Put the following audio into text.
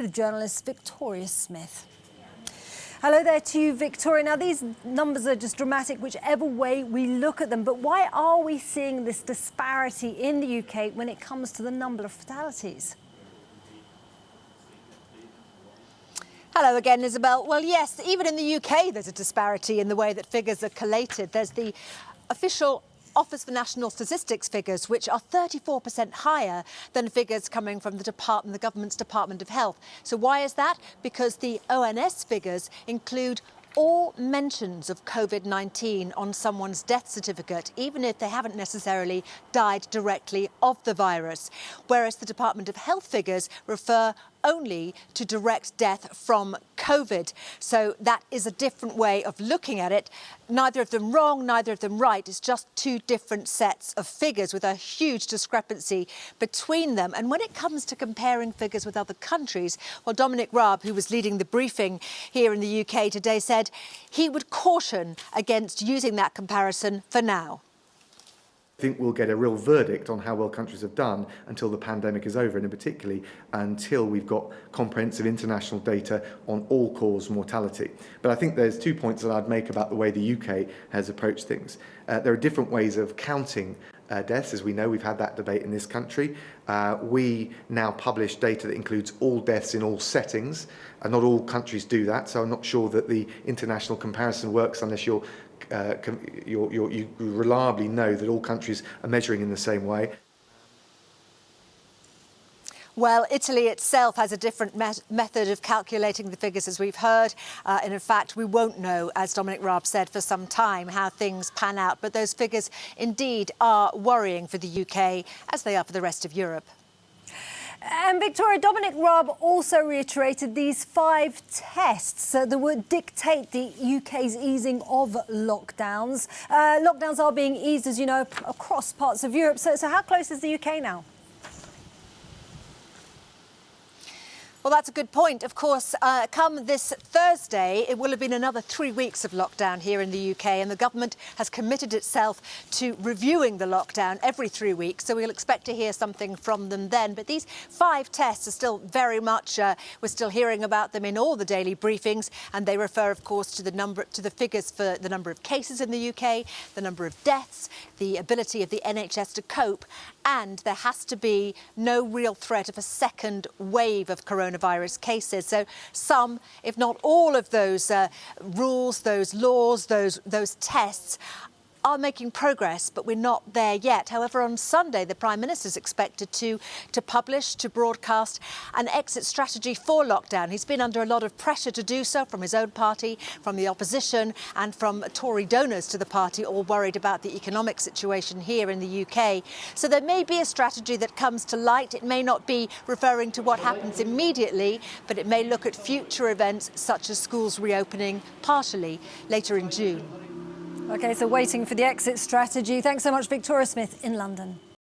With journalist Victoria Smith. Hello there to you, Victoria. Now, these numbers are just dramatic whichever way we look at them. But why are we seeing this disparity in the UK when it comes to the number of fatalities? Hello again, Isabel. Well, yes, even in the UK, there's a disparity in the way that figures are collated. There's the official Office for National Statistics figures, which are 34% higher than figures coming from the government's Department of Health. So why is that? Because the ONS figures include all mentions of COVID-19 on someone's death certificate, even if they haven't necessarily died directly of the virus, whereas the Department of Health figures refer only to direct death from COVID. So that is a different way of looking at it. Neither of them wrong, neither of them right. It's just two different sets of figures with a huge discrepancy between them. And when it comes to comparing figures with other countries, well, Dominic Raab, who was leading the briefing here in the UK today, said he would caution against using that comparison for now. I think we'll get a real verdict on how well countries have done until the pandemic is over, and in particularly until we've got comprehensive international data on all-cause mortality. But I think there's 2 points that I'd make about the way the UK has approached things. There are different ways of counting deaths. As we know, we've had that debate in this country. We now publish data that includes all deaths in all settings, and not all countries do that, so I'm not sure that the international comparison works unless you reliably know that all countries are measuring in the same way. Well, Italy itself has a different method of calculating the figures, as we've heard. And in fact, we won't know, as Dominic Raab said, for some time how things pan out. But those figures indeed are worrying for the UK, as they are for the rest of Europe. And Victoria, Dominic Raab also reiterated these 5 tests that would dictate the UK's easing of lockdowns. Lockdowns are being eased, as you know, across parts of Europe. So how close is the UK now? Well, that's a good point. Of course, come this Thursday, it will have been another 3 weeks of lockdown here in the UK, and the government has committed itself to reviewing the lockdown every 3 weeks, so we'll expect to hear something from them then. But these 5 tests are still very much, we're still hearing about them in all the daily briefings, and they refer, of course, to the figures for the number of cases in the UK, the number of deaths, the ability of the NHS to cope, and there has to be no real threat of a second wave of coronavirus cases. So some, if not all of those rules, those laws, those tests are making progress, but we're not there yet. However, on Sunday, the Prime Minister is expected to broadcast an exit strategy for lockdown. He's been under a lot of pressure to do so from his own party, from the opposition and from Tory donors to the party, all worried about the economic situation here in the UK. So there may be a strategy that comes to light. It may not be referring to what happens immediately, but it may look at future events such as schools reopening partially later in June. OK, so waiting for the exit strategy. Thanks so much, Victoria Smith in London.